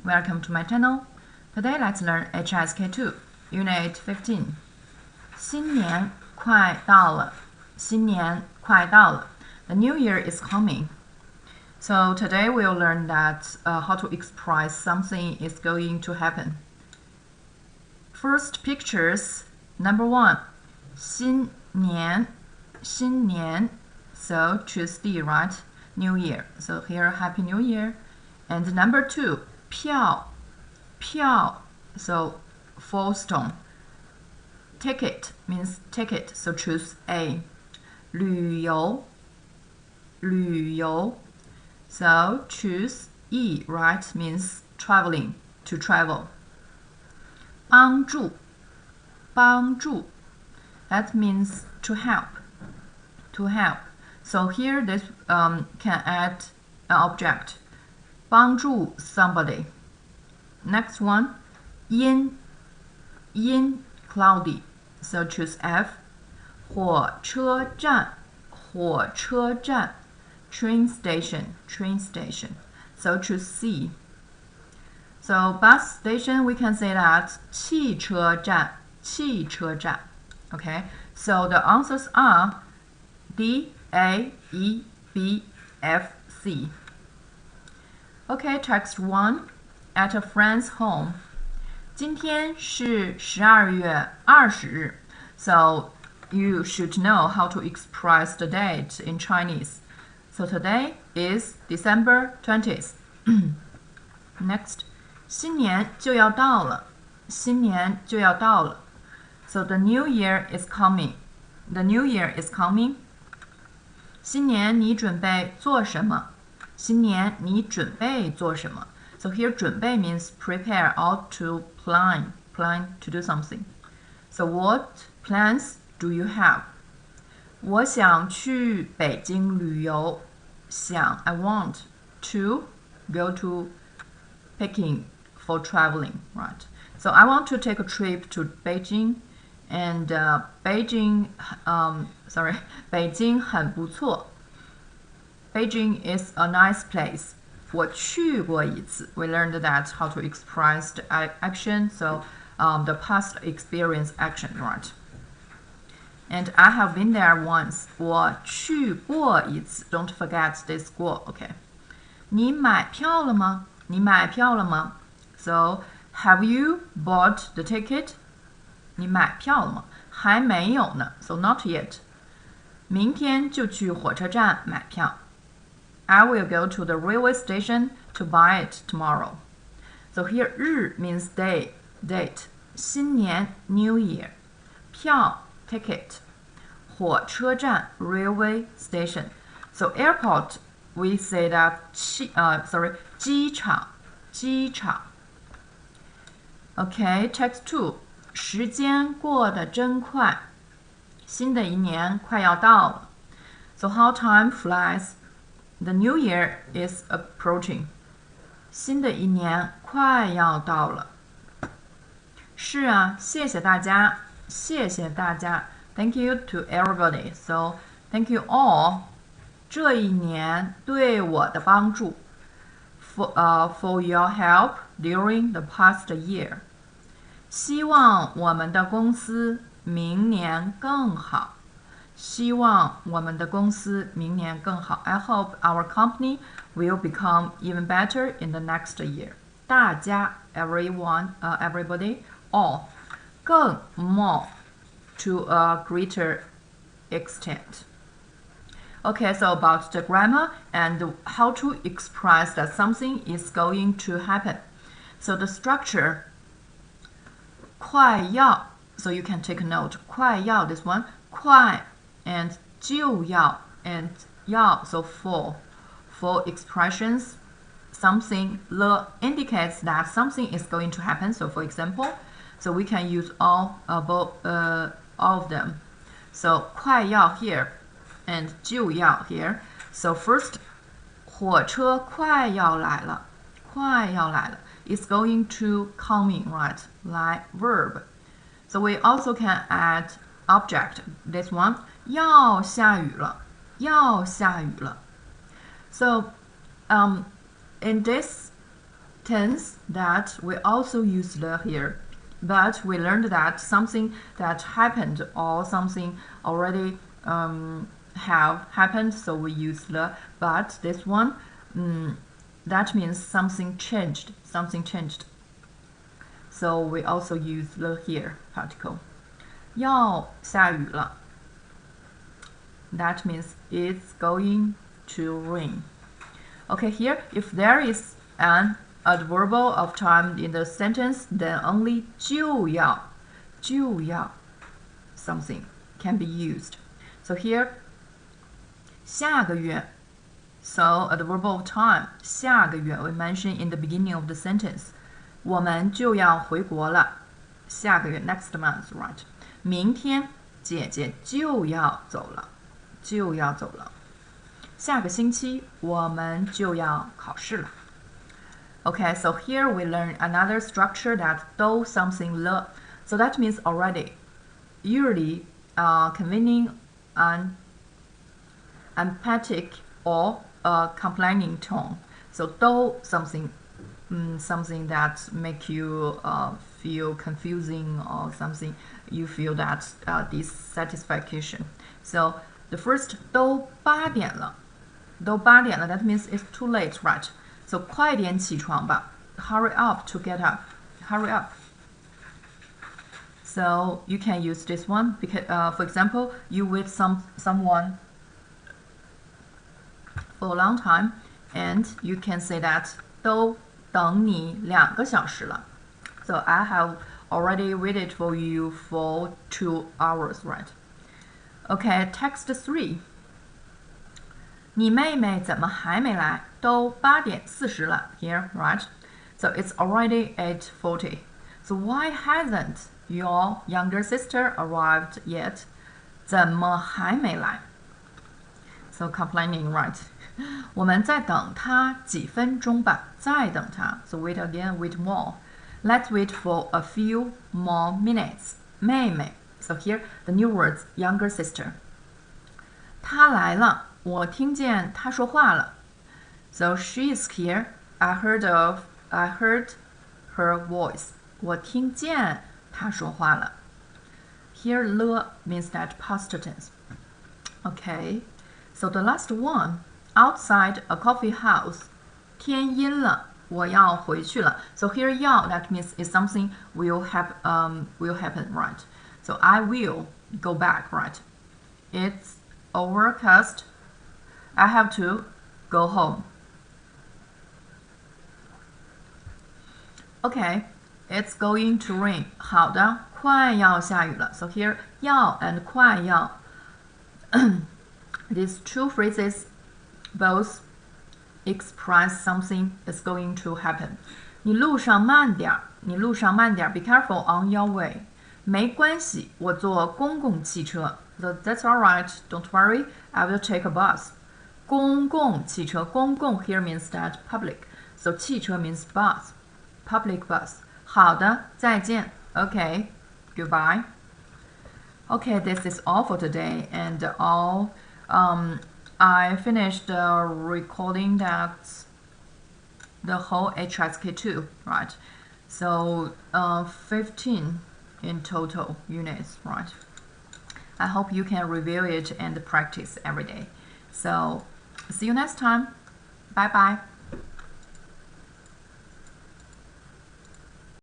welcome to my channel. Today let's learn HSK 2, Unit 15. 新年快到了，新年快到了。The new year is coming. So today we'll learn that how to express something is going to happen. First pictures, number 1, 新年, 新年. So choose D, right? New year. So here, Happy New Year. And number 2, 票, 票. So full stone. Ticket means ticket. So choose A. 旅游, 旅游. So choose E, right? Means traveling, to travel. 帮助, 帮助. That means to help, to help. So here this can add an object. 帮助 somebody. Next one, 阴, 阴 cloudy. So choose F. 火车站, 火车站. Train station, train station. So choose C. So bus station, we can say that 汽车站, 汽车站. Okay, so the answers are D, A, E, B, F, C. Okay, text 1. At a friend's home. 今天是12月20日. So you should know how to express the date in Chinese. So today is December 20th. Next, 新年就要到了，新年就要到了. So the new year is coming. The new year is coming. 新年你准备做什么？新年你准备做什么？ So here 准备 means prepare or to plan to do something. So what plans do you have? 我想去北京旅游。想 I want to go to Peking for traveling, right? So I want to take a trip to Beijing, and Beijing 很不错。Beijing is a nice place. 我去过一次。We learned that how to express the action, so the past experience action, right? And I have been there once. 我去过一次。Don't forget this 过 okay? 你买票了吗？你买票了吗？ So have you bought the ticket? 你买票了吗？还没有呢。So not yet. 明天就去火车站买票。I will go to the railway station to buy it tomorrow. So here 日 means day, date. 新年 New Year. 票 ticket. 火车站 railway station. So airport we say that 机场 机场. Okay, text 2. 时间过得真快。新的一年快要到了。So how time flies. The new year is approaching. 新的一年快要到了。是啊，谢谢大家，谢谢大家。Thank you to everybody. So thank you all. 这一年对我的帮助。For your help during the past year. 希望我们的公司明年更好。希望我们的公司明年更好。I hope our company will become even better in the next year. 大家 everyone, everybody, all. 更 more, to a greater extent. Okay, so about the grammar and how to express that something is going to happen. So the structure 快要, so you can take a note. 快要 this one, 快 and 就要 and 要, so for expressions, something indicates that something is going to happen. So for example, so we can use all of them. So 快要 here and 就要 here. So first, 火车快要来了，快要来了 is going to coming, right? Like verb. So we also can add object. This one, 要下雨了，要下雨了。So in this tense that we also use le here. But we learned that something that happened or something already have happened, so we use le. But this one, that means something changed. Something changed. So we also use le here particle. 要下雨了. That means it's going to rain. Okay, here if there is an adverbial of time in the sentence, then only 就要 something can be used. So here 下个月, so adverbial of time 下个月 we mentioned in the beginning of the sentence. 我们就要回国了，下个月 next month, right? 明天姐姐就要走了，下个星期我们就要考试了。Okay, so here we learn another structure that do something le. So that means already, usually convening an emphatic or a complaining tone. So do something that make you feel confusing or something you feel that dissatisfaction. So the first 都8点了 that means it's too late, right? So 快点起床吧 hurry up to get up, hurry up. So you can use this one because for example you with someone for a long time and you can say that 都等你2个小时了. So I have already waited for you for 2 hours, right? Okay, text 3. 你妹妹怎么还没来？都8点40了 here, right? So it's already 8:40. So why hasn't your younger sister arrived yet? 怎么还没来？ So complaining, right? 我们再等她几分钟吧，再等她。So wait again, wait more. Let's wait for a few more minutes. 妹妹 So here the new words, younger sister. 她来了，我听见她说话了。So she is here. I heard her voice. 我听见她说话了。Here le means that past tense. Okay. So the last one, outside a coffee house. 天阴了，我要回去了。So here 要 that means is something will happen, right? So I will go back, right? It's overcast. I have to go home. Okay, it's going to rain. 好的，快要下雨了。So here 要 and 快要these two phrases both express something is going to happen. 你路上慢点，你路上慢点。Be careful on your way. 没关系，我坐公共汽车。So that's all right. Don't worry. I will take a bus. 公共汽车，公共 here means that public. So 汽车 means bus. Public bus. 好的，再见。Okay, goodbye. Okay, this is all for today, and I finished recording that the whole HSK2, right? So 15 in total units, right? I hope you can review it and practice every day. So see you next time. Bye bye.